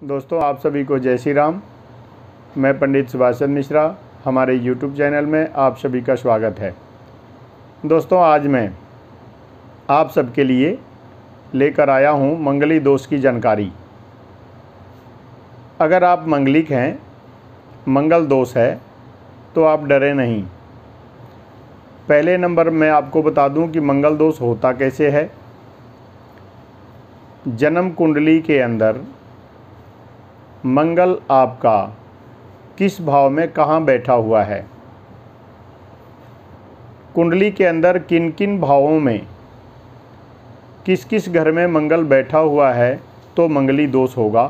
दोस्तों, आप सभी को जय श्री राम। मैं पंडित सुभाष चंद्र मिश्रा, हमारे YouTube चैनल में आप सभी का स्वागत है। दोस्तों, आज मैं आप सबके लिए लेकर आया हूं मंगली दोष की जानकारी। अगर आप मंगलिक हैं, मंगल दोष है, तो आप डरे नहीं। पहले नंबर मैं आपको बता दूं कि मंगल दोष होता कैसे है। जन्म कुंडली के अंदर मंगल आपका किस भाव में कहाँ बैठा हुआ है, कुंडली के अंदर किन किन भावों में किस किस घर में मंगल बैठा हुआ है, तो मंगली दोष होगा।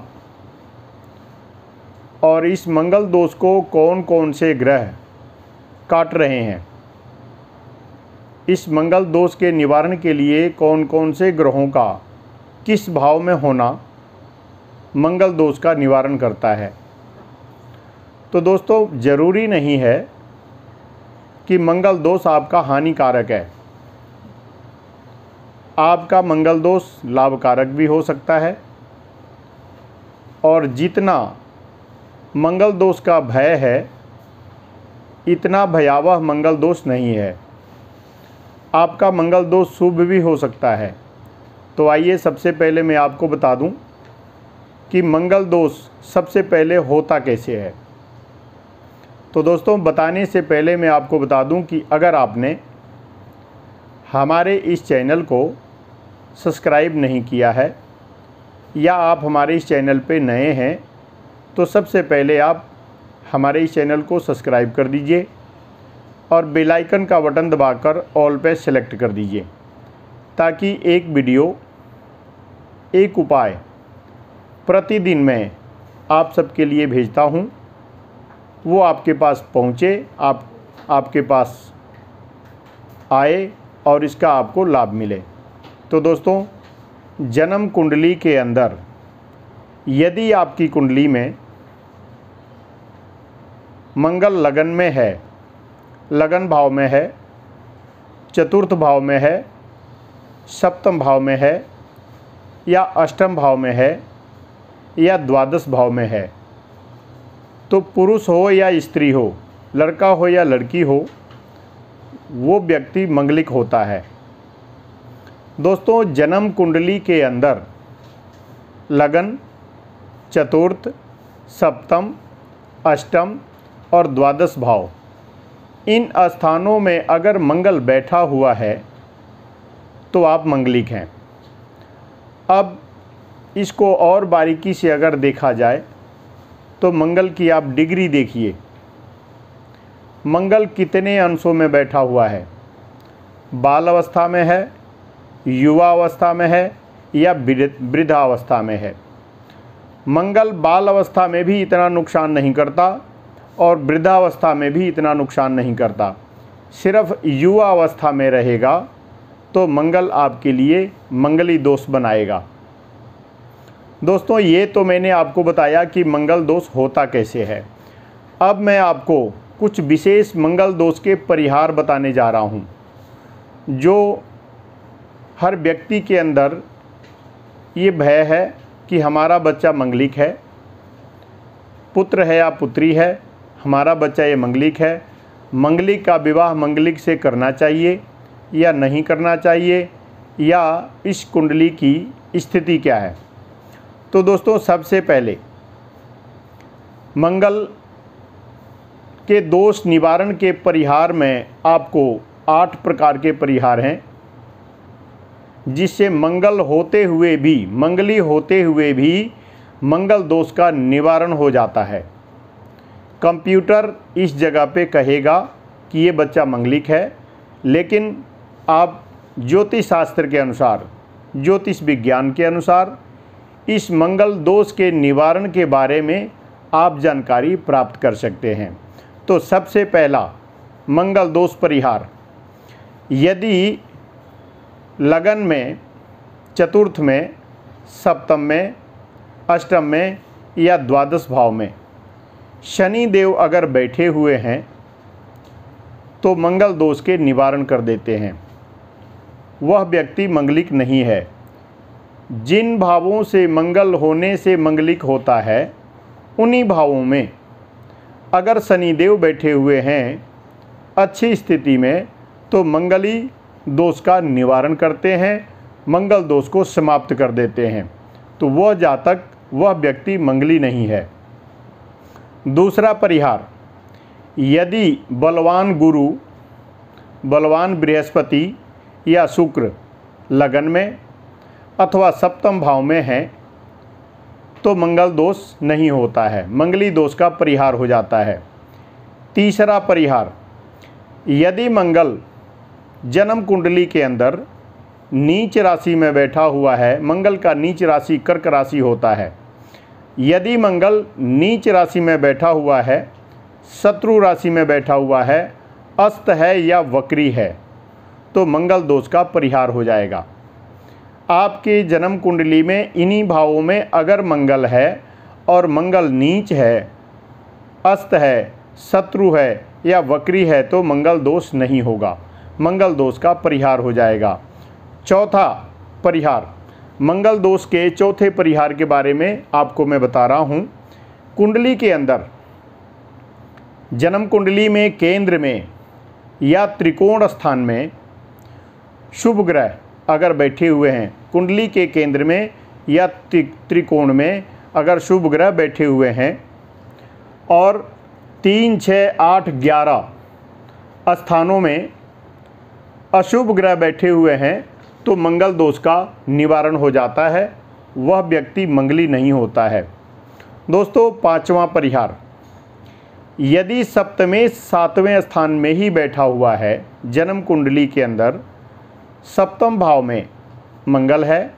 और इस मंगल दोष को कौन कौन से ग्रह काट रहे हैं, इस मंगल दोष के निवारण के लिए कौन कौन से ग्रहों का किस भाव में होना मंगल दोष का निवारण करता है। तो दोस्तों, ज़रूरी नहीं है कि मंगल दोष आपका हानिकारक है। आपका मंगल दोष लाभकारक भी हो सकता है। और जितना मंगल दोष का भय है, इतना भयावह मंगल दोष नहीं है। आपका मंगल दोष शुभ भी हो सकता है। तो आइए सबसे पहले मैं आपको बता दूं कि मंगल दोष सबसे पहले होता कैसे है। तो दोस्तों, बताने से पहले मैं आपको बता दूं कि अगर आपने हमारे इस चैनल को सब्सक्राइब नहीं किया है या आप हमारे इस चैनल पे नए हैं, तो सबसे पहले आप हमारे इस चैनल को सब्सक्राइब कर दीजिए और बेल आइकन का बटन दबाकर ऑल पे सेलेक्ट कर दीजिए, ताकि एक वीडियो, एक उपाय प्रतिदिन मैं आप सबके लिए भेजता हूं, वो आपके पास पहुंचे, आपके पास आए और इसका आपको लाभ मिले। तो दोस्तों, जन्म कुंडली के अंदर यदि आपकी कुंडली में मंगल लगन में है, लगन भाव में है, चतुर्थ भाव में है, सप्तम भाव में है, या अष्टम भाव में है, या द्वादश भाव में है, तो पुरुष हो या स्त्री हो, लड़का हो या लड़की हो, वो व्यक्ति मंगलिक होता है। दोस्तों, जन्म कुंडली के अंदर लगन, चतुर्थ, सप्तम, अष्टम और द्वादश भाव, इन स्थानों में अगर मंगल बैठा हुआ है तो आप मंगलिक हैं। अब इसको और बारीकी से अगर देखा जाए तो मंगल की आप डिग्री देखिए, मंगल कितने अंशों में बैठा हुआ है, बाल अवस्था में है, युवा अवस्था में है, या वृद्धावस्था में है। मंगल बाल अवस्था में भी इतना नुकसान नहीं करता और वृद्धावस्था में भी इतना नुकसान नहीं करता। सिर्फ युवा अवस्था में रहेगा तो मंगल आपके लिए मंगली दोष बनाएगा। दोस्तों, ये तो मैंने आपको बताया कि मंगल दोष होता कैसे है। अब मैं आपको कुछ विशेष मंगल दोष के परिहार बताने जा रहा हूँ, जो हर व्यक्ति के अंदर ये भय है कि हमारा बच्चा मंगलिक है, पुत्र है या पुत्री है, हमारा बच्चा ये मंगलिक है, मंगलिक का विवाह मंगलिक से करना चाहिए या नहीं करना चाहिए, या इस कुंडली की स्थिति क्या है। तो दोस्तों, सबसे पहले मंगल के दोष निवारण के परिहार में आपको 8 प्रकार के परिहार हैं, जिससे मंगल होते हुए भी, मंगली होते हुए भी मंगल दोष का निवारण हो जाता है। कंप्यूटर इस जगह पे कहेगा कि ये बच्चा मंगलिक है, लेकिन आप ज्योतिष शास्त्र के अनुसार, ज्योतिष विज्ञान के अनुसार इस मंगल दोष के निवारण के बारे में आप जानकारी प्राप्त कर सकते हैं। तो सबसे पहला मंगल दोष परिहार, यदि लगन में, चतुर्थ में, सप्तम में, अष्टम में या द्वादश भाव में शनि देव अगर बैठे हुए हैं तो मंगल दोष के निवारण कर देते हैं। वह व्यक्ति मंगलिक नहीं है। जिन भावों से मंगल होने से मंगलिक होता है उन्हीं भावों में अगर शनिदेव बैठे हुए हैं अच्छी स्थिति में तो मंगली दोष का निवारण करते हैं, मंगल दोष को समाप्त कर देते हैं। तो वह जातक, वह व्यक्ति मंगली नहीं है। दूसरा परिहार, यदि बलवान गुरु, बलवान बृहस्पति या शुक्र लगन में अथवा सप्तम भाव में है तो मंगल दोष नहीं होता है, मंगली दोष का परिहार हो जाता है। तीसरा परिहार, यदि मंगल जन्म कुंडली के अंदर नीच राशि में बैठा हुआ है, मंगल का नीच राशि कर्क राशि होता है, यदि मंगल नीच राशि में बैठा हुआ है, शत्रु राशि में बैठा हुआ है, अस्त है या वक्री है तो मंगल दोष का परिहार हो जाएगा। आपके जन्म कुंडली में इन्हीं भावों में अगर मंगल है और मंगल नीच है, अस्त है, शत्रु है या वक्री है तो मंगल दोष नहीं होगा, मंगल दोष का परिहार हो जाएगा। चौथा परिहार, मंगल दोष के चौथे परिहार के बारे में आपको मैं बता रहा हूँ। कुंडली के अंदर जन्म कुंडली में केंद्र में या त्रिकोण स्थान में शुभ ग्रह अगर बैठे हुए हैं, कुंडली के केंद्र में या त्रिकोण में अगर शुभ ग्रह बैठे हुए हैं और 3, 6, 8, 11 स्थानों में अशुभ ग्रह बैठे हुए हैं तो मंगल दोष का निवारण हो जाता है, वह व्यक्ति मंगली नहीं होता है। दोस्तों, पांचवा परिहार, यदि सप्तमेश 7वें स्थान में ही बैठा हुआ है, जन्म कुंडली के अंदर सप्तम भाव में मंगल है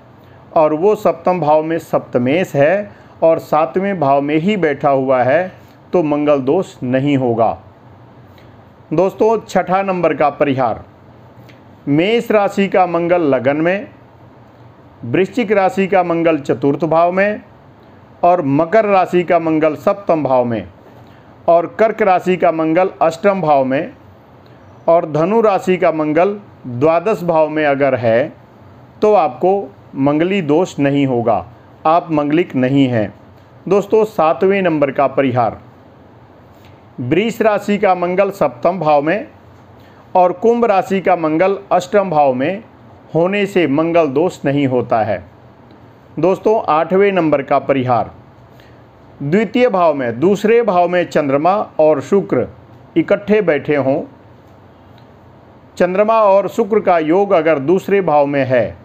और वो सप्तम भाव में सप्तमेश है और 7वें भाव में ही बैठा हुआ है तो मंगल दोष नहीं होगा। दोस्तों, छठा नंबर का परिहार, मेष राशि का मंगल लगन में, वृश्चिक राशि का मंगल चतुर्थ भाव में और मकर राशि का मंगल सप्तम भाव में और कर्क राशि का मंगल अष्टम भाव में और धनु राशि का मंगल द्वादश भाव में अगर है तो आपको मंगली दोष नहीं होगा, आप मंगलिक नहीं हैं। दोस्तों, 7वें नंबर का परिहार, वृष राशि का मंगल सप्तम भाव में और कुंभ राशि का मंगल अष्टम भाव में होने से मंगल दोष नहीं होता है। दोस्तों, 8वें नंबर का परिहार, द्वितीय भाव में, दूसरे भाव में चंद्रमा और शुक्र इकट्ठे बैठे हों, चंद्रमा और शुक्र का योग अगर दूसरे भाव में है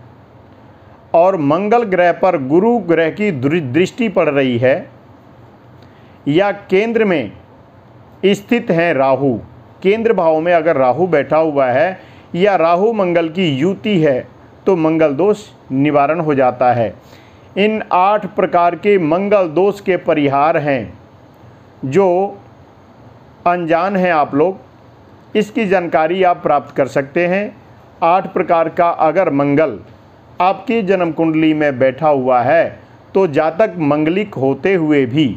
और मंगल ग्रह पर गुरु ग्रह की दृष्टि पड़ रही है या केंद्र में स्थित है राहु, केंद्र भाव में अगर राहु बैठा हुआ है या राहु मंगल की युति है तो मंगल दोष निवारण हो जाता है। इन 8 प्रकार के मंगल दोष के परिहार हैं जो अनजान हैं आप लोग, इसकी जानकारी आप प्राप्त कर सकते हैं। 8 प्रकार का अगर मंगल आपकी जन्म कुंडली में बैठा हुआ है तो जातक मंगलिक होते हुए भी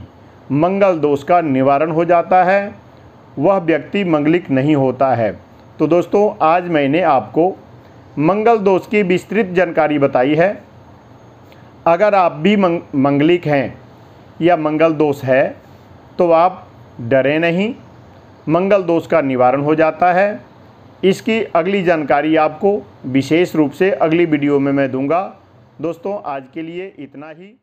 मंगल दोष का निवारण हो जाता है, वह व्यक्ति मंगलिक नहीं होता है। तो दोस्तों, आज मैंने आपको मंगल दोष की विस्तृत जानकारी बताई है। अगर आप भी मंगलिक हैं या मंगल दोष है तो आप डरें नहीं, मंगल दोष का निवारण हो जाता है। इसकी अगली जानकारी आपको विशेष रूप से अगली वीडियो में मैं दूंगा। दोस्तों, आज के लिए इतना ही।